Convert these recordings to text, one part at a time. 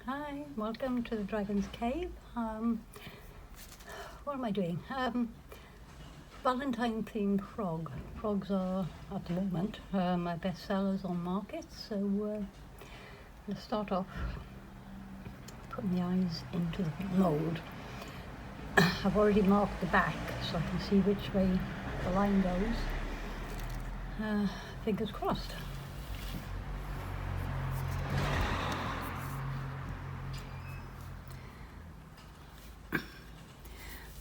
Hi, welcome to the Dragon's Cave. What am I doing? Valentine themed frog. Frogs are, at the moment, my best sellers on markets. So let's start off putting the eyes into the mould. I've already marked the back so I can see which way the line goes. Fingers crossed.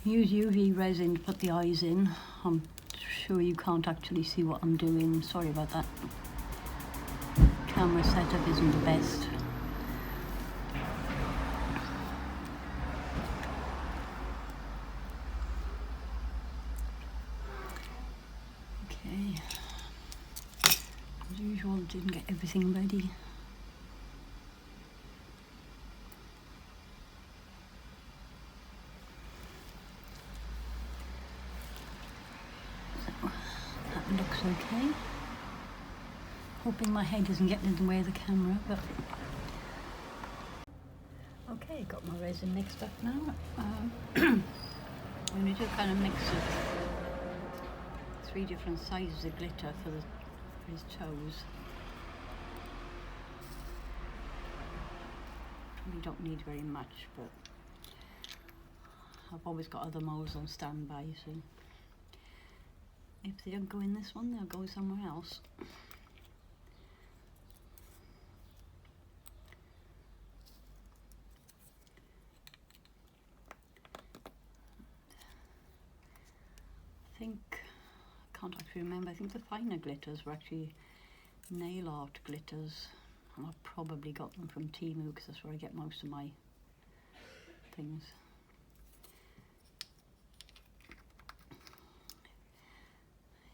Use UV resin to put the eyes in. I'm sure you can't actually see what I'm doing. Sorry about that. Camera setup isn't the best. Okay. As usual, didn't get everything ready. That looks okay. Hoping my head isn't getting in the way of the camera, but okay, got my resin mixed up now. I'm going to do a kind of mix of 3 different sizes of glitter for his toes. Probably don't need very much, but I've always got other molds on standby, so if they don't go in this one, they'll go somewhere else. I can't actually remember, I think the finer glitters were actually nail art glitters, and I've probably got them from Temu because that's where I get most of my things.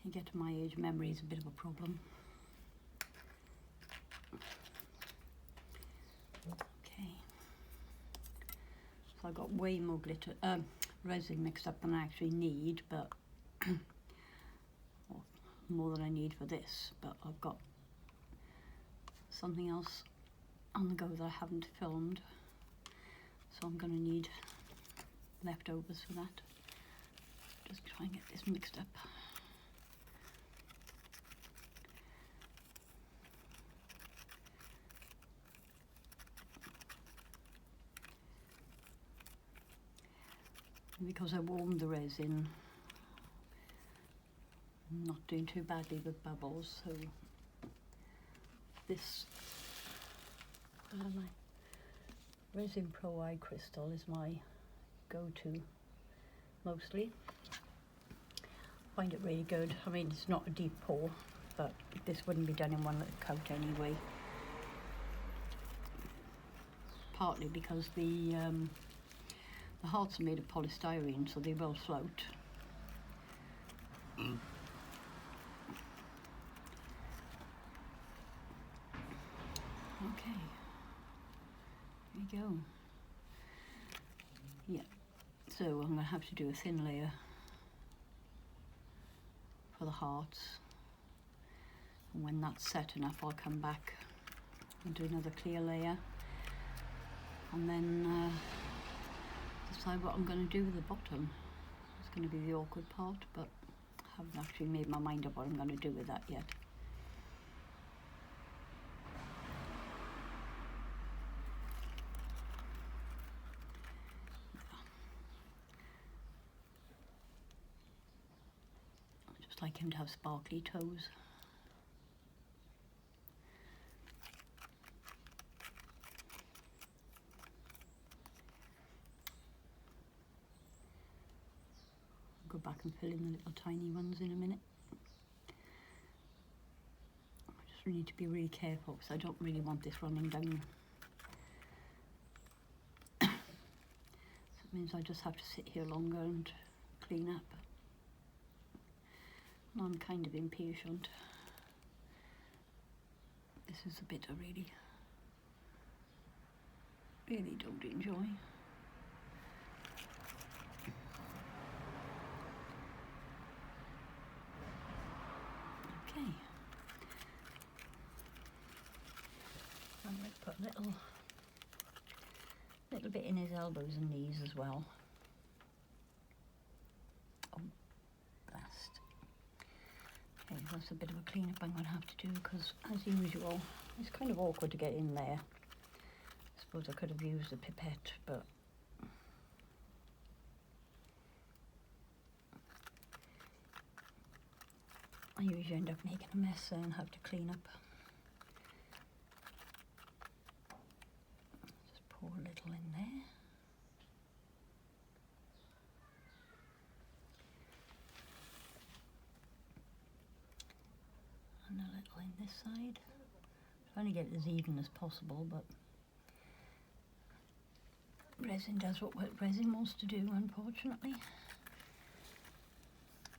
You get to my age, memory is a bit of a problem. Okay, so I got way more glitter, resin mixed up than I actually need, but well, more than I need for this, but I've got something else on the go that I haven't filmed, so I'm going to need leftovers for that. Just try and get this mixed up. Because I warmed the resin, I'm not doing too badly with bubbles, so this my Resin Pro Eye Crystal is my go-to mostly. I find it really good. I mean, it's not a deep pour, but this wouldn't be done in one little coat anyway. Partly because the hearts are made of polystyrene, so they will float. Okay, here we go. Yeah, so I'm going to have to do a thin layer for the hearts, and when that's set enough I'll come back and do another clear layer, and then decide what I'm going to do with the bottom. It's going to be the awkward part, but I haven't actually made my mind up what I'm going to do with that yet. I just like him to have sparkly toes. Go back and fill in the little tiny ones in a minute. I just need to be really careful because I don't really want this running down. So it means I just have to sit here longer and clean up. And I'm kind of impatient. This is the bit I really don't enjoy. Okay. I'm going to put a little bit in his elbows and knees as well. Oh, blast. Okay, that's a bit of a clean-up I'm going to have to do because, as usual, it's kind of awkward to get in there. I suppose I could have used a pipette, but I usually end up making a mess and have to clean up. Just pour a little in there. And a little in this side. Trying to get it as even as possible, but resin does what resin wants to do, unfortunately.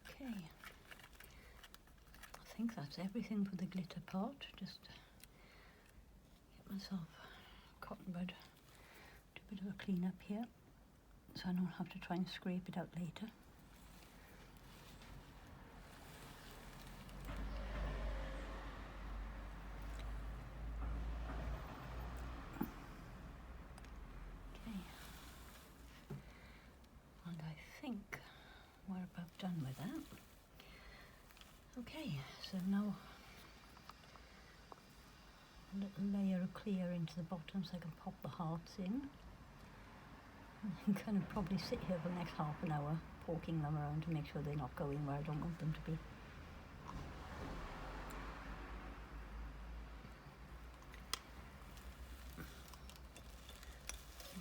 Okay. I think that's everything for the glitter part. Just get myself cotton bud, do a bit of a clean up here so I don't have to try and scrape it out later. Okay, and I think we're about done with that. Okay, so now a little layer of clear into the bottom so I can pop the hearts in. I'm going to probably sit here for the next half an hour poking them around to make sure they're not going where I don't want them to be.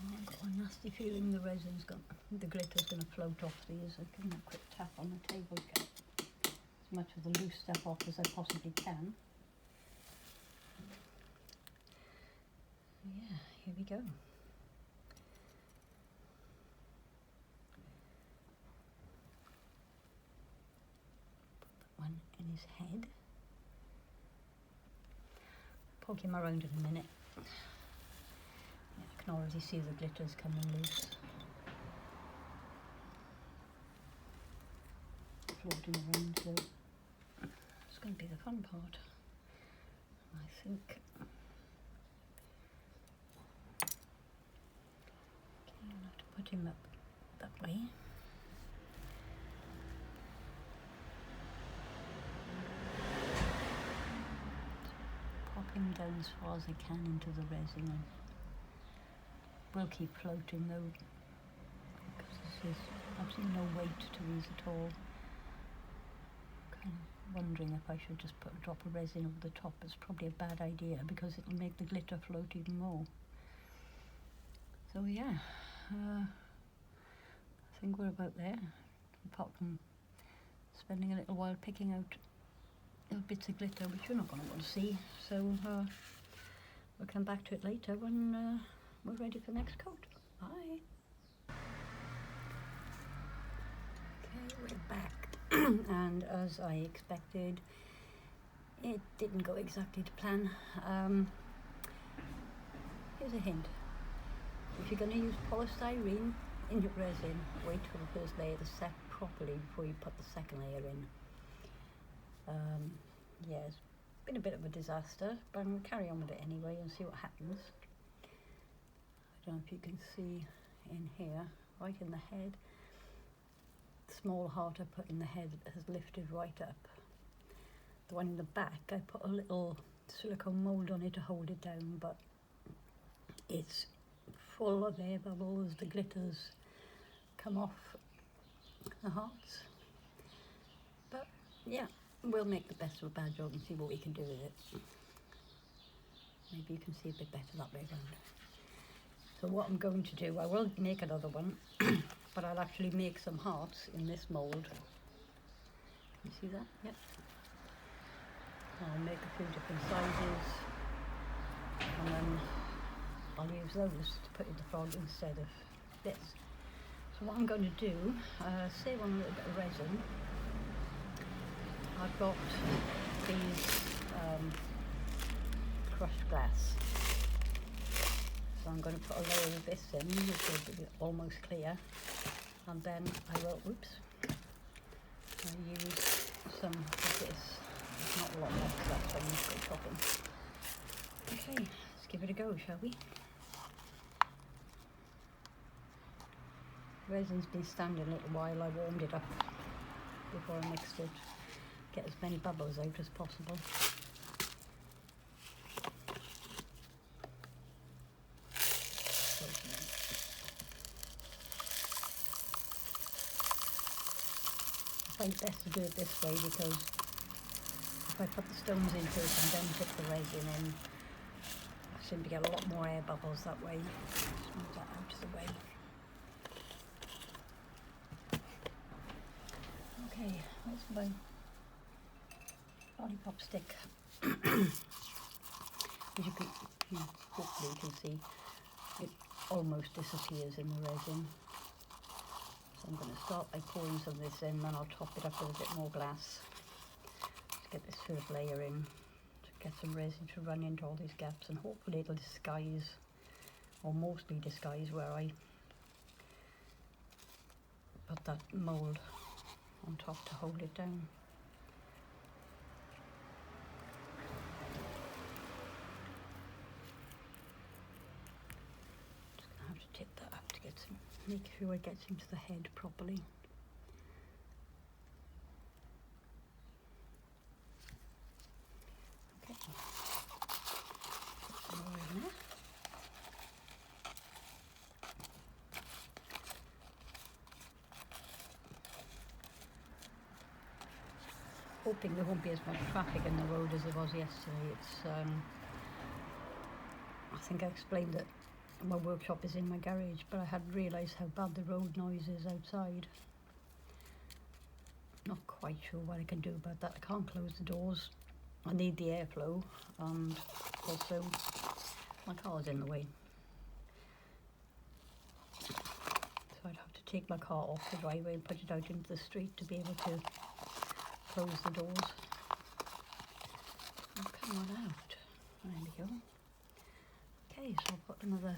I've got a nasty feeling the glitter's going to float off these. I'll give them a quick tap on the table to get as much of the loose stuff off as I possibly can. Yeah, here we go. Put that one in his head. Poke him around in a minute. Yeah, I can already see the glitters coming loose. Floating around, so it's going to be the fun part, I think. Okay, I'll have to put him up that way. Pop him down as far as I can into the resin, and we'll keep floating though, because there's absolutely no weight to these at all. Kind of wondering if I should just put a drop of resin over the top. It's probably a bad idea because it'll make the glitter float even more. So yeah, I think we're about there, apart from spending a little while picking out little bits of glitter which you're not going to want to see. So we'll come back to it later when we're ready for the next coat. Bye. Okay, we're back. And as I expected, it didn't go exactly to plan. Here's a hint. If you're going to use polystyrene in your resin, wait for the first layer to set properly before you put the second layer in. Yeah, it's been a bit of a disaster, but I'm going to carry on with it anyway and see what happens. I don't know if you can see in here, right in the head, the small heart I put in the head has lifted right up. The one in the back, I put a little silicone mould on it to hold it down, but it's full of air bubbles. The glitters come off the hearts. But yeah, we'll make the best of a bad job and see what we can do with it. Maybe you can see a bit better that way around. So what I'm going to do, I will make another one, but I'll actually make some hearts in this mould. Can you see that? Yep. I'll make a few different sizes, and then I'll use those to put in the frog instead of this. So what I'm going to do, save on a little bit of resin. I've got these crushed glass. So I'm going to put a layer of this in, which will be almost clear, and then I will, I'll use some of this. There's not a lot left, so that's why I need to go shopping. Okay, let's give it a go, shall we? Resin's been standing a little while. I warmed it up before I mixed it. Get as many bubbles out as possible. I find it best to do it this way because if I put the stones into it and then put the resin in, I seem to get a lot more air bubbles that way. Just move that out of the way. Okay, that's my lollipop stick. As you hopefully can see, it almost disappears in the resin. So I'm going to start by pouring some of this in, then I'll top it up with a bit more glass to get this first layer in, to get some resin to run into all these gaps, and hopefully it'll disguise, or mostly disguise, where I put that mould on top to hold it down. Just gonna have to tip that up to get some, make sure it gets into the head properly. Okay. Put some more in there. Hoping there won't be as much traffic in the road as there was yesterday. It's I think I explained that my workshop is in my garage, but I hadn't realised how bad the road noise is outside. Not quite sure what I can do about that. I can't close the doors. I need the airflow, and also my car's in the way. So I'd have to take my car off the driveway and put it out into the street to be able to close the doors. Oh, come on out. There we go. Okay, so I'll put another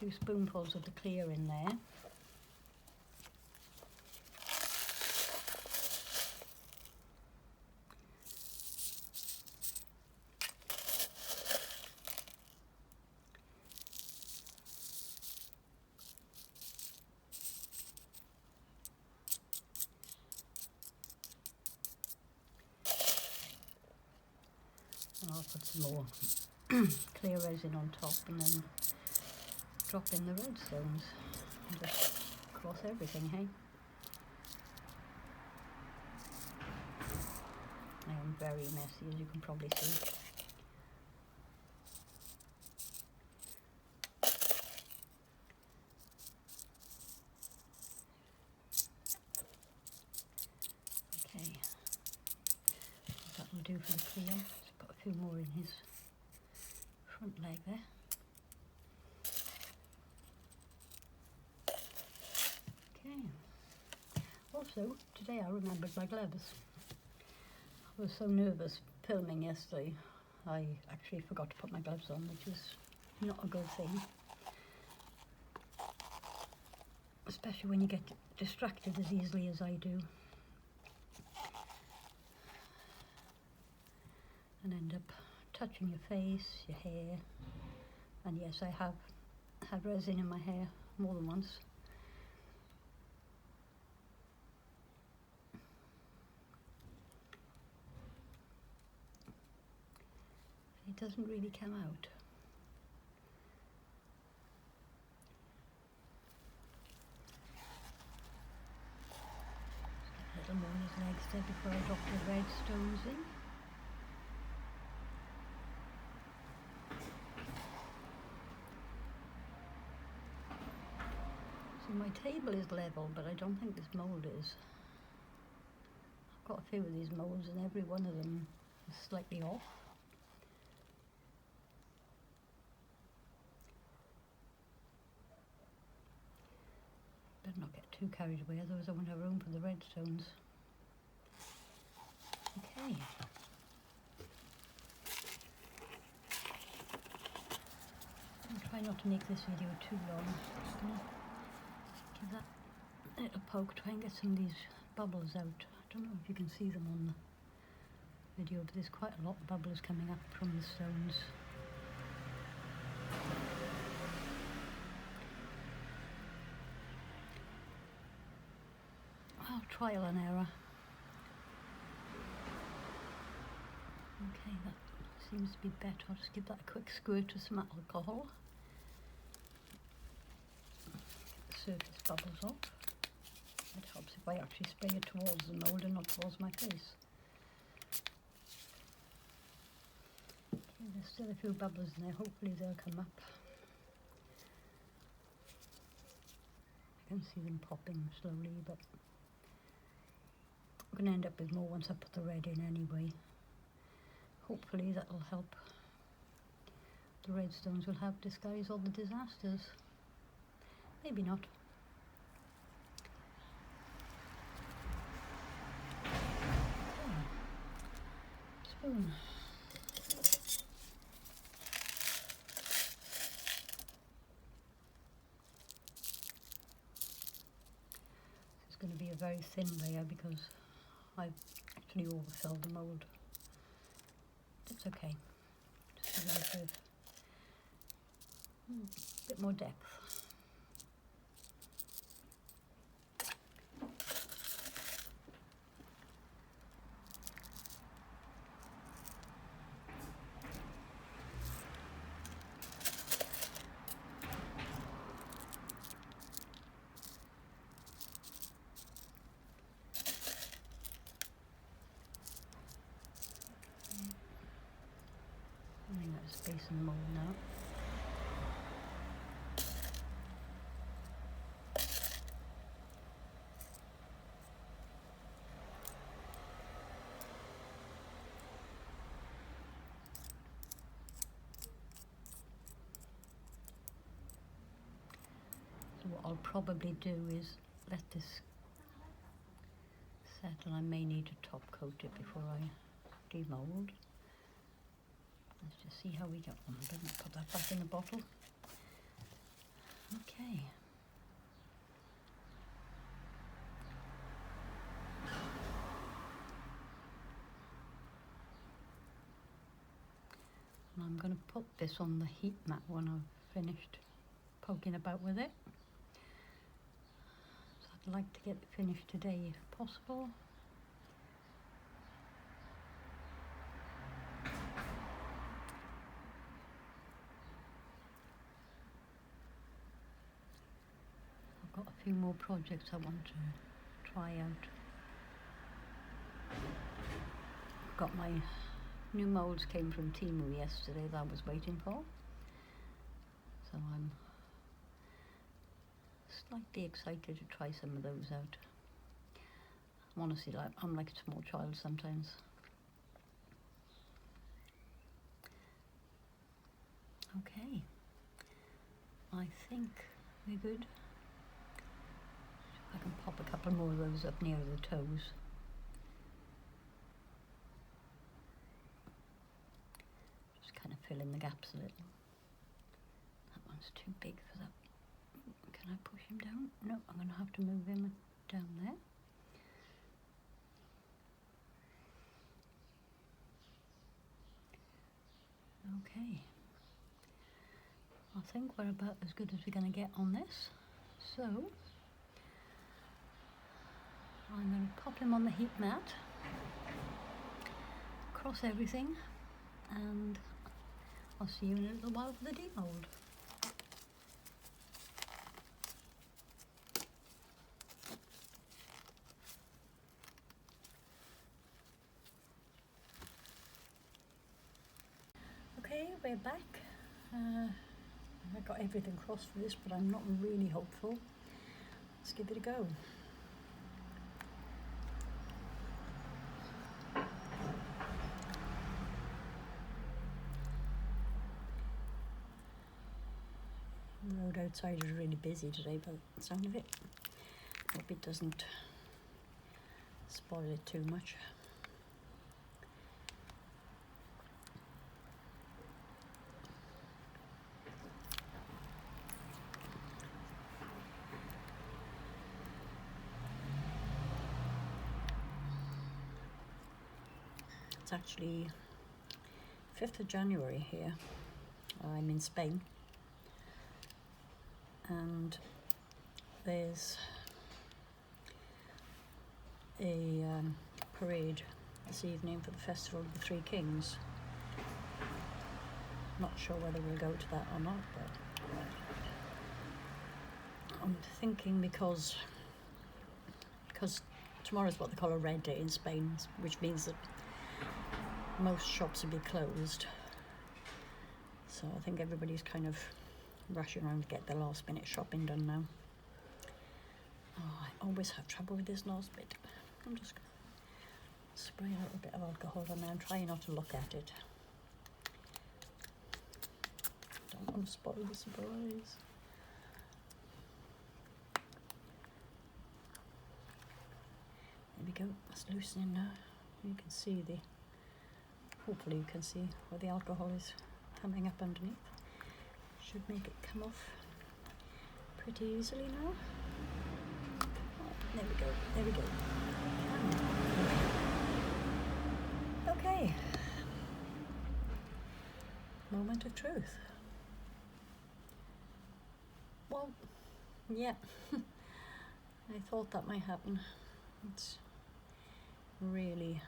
few spoonfuls of the clear in there. And I'll put some more clear resin on top and then drop in the red stones and just cross everything, hey? I am very messy, as you can probably see. Okay, that will do for the clear. Just put a few more in his front leg there. Okay. Also, today I remembered my gloves. I was so nervous filming yesterday, I actually forgot to put my gloves on, which is not a good thing. Especially when you get distracted as easily as I do. And end up touching your face, your hair. And yes, I have had resin in my hair more than once. It doesn't really come out. A little more on his legs there before I drop the red stones in. So my table is level, but I don't think this mould is. I've got a few of these moulds and every one of them is slightly off. Better not get too carried away, otherwise I won't have room for the red stones. Okay. I'll try not to make this video too long. Just gonna give that a little poke, try and get some of these bubbles out. I don't know if you can see them on the video, but there's quite a lot of bubbles coming up from the stones. trial and error. Okay, that seems to be better. I'll just give that a quick squirt with some alcohol. Get the surface bubbles off. It helps if I actually spray it towards the mould and not towards my face. Okay, there's still a few bubbles in there. Hopefully they'll come up. I can see them popping slowly, but I'm going to end up with more once I put the red in anyway. Hopefully that'll help. The red stones will help disguise all the disasters. Maybe not. Okay. Spoon. This is going to be a very thin layer because I've actually overfilled the mould. It's okay. Just give it a bit more depth. Running out of space in the mould now. So what I'll probably do is let this settle. I may need to top coat it before I demould. Let's just see how we get on. I didn't put that back in the bottle. Okay. And I'm going to put this on the heat mat when I've finished poking about with it. So I'd like to get it finished today if possible. I've got a few more projects I want to try out. Got my new moulds came from Temu yesterday that I was waiting for. So I'm slightly excited to try some of those out. Honestly, I'm like a small child sometimes. Okay, I think we're good. I can pop a couple more of those up near the toes. Just kind of fill in the gaps a little. That one's too big for that. Can I push him down? No, I'm going to have to move him down there. Okay. I think we're about as good as we're going to get on this. So, I'm going to pop him on the heat mat, cross everything, and I'll see you in a little while for the demould. Okay, we're back. I got everything crossed for this, but I'm not really hopeful. Let's give it a go. The road outside is really busy today by the sound of it. Hope it doesn't spoil it too much. It's actually 5th of January here. I'm in Spain, and there's a parade this evening for the Festival of the Three Kings. Not sure whether we'll go to that or not, but I'm thinking because tomorrow's what they call a red day in Spain, which means that most shops will be closed. So I think everybody's kind of rushing around to get their last minute shopping done now. Oh, I always have trouble with this last bit. I'm just going to spray a little bit of alcohol on there and try not to look at it. Don't want to spoil the surprise. There we go, that's loosening now. You can see hopefully you can see where the alcohol is coming up underneath. Should make it come off pretty easily now. Oh, there we go, there we go. Okay. Moment of truth. Well, yeah, I thought that might happen. It's really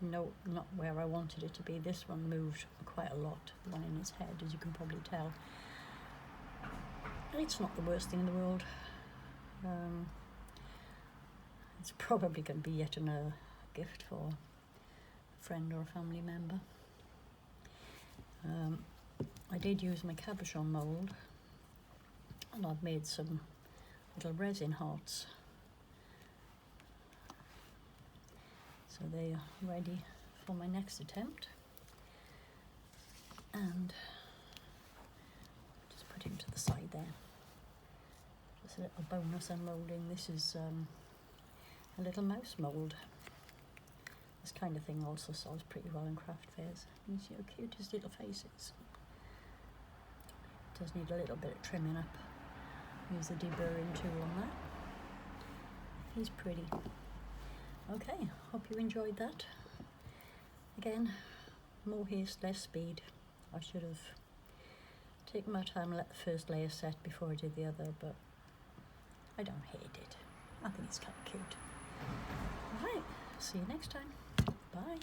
not where I wanted it to be. This one moved quite a lot, the one in his head, as you can probably tell. It's not the worst thing in the world. It's probably going to be yet another gift for a friend or a family member. I did use my cabochon mould, and I've made some little resin hearts. So they are ready for my next attempt. And just put him to the side there. Just a little bonus unmoulding. This is a little mouse mould. This kind of thing also sells pretty well in craft fairs. You see how cute his little face is. Does need a little bit of trimming up. Use the deburring tool on that. He's pretty. Okay, hope you enjoyed that. Again, more haste, less speed. I should have taken my time and let the first layer set before I did the other, but I don't hate it. I think it's kind of cute. Alright, see you next time. Bye.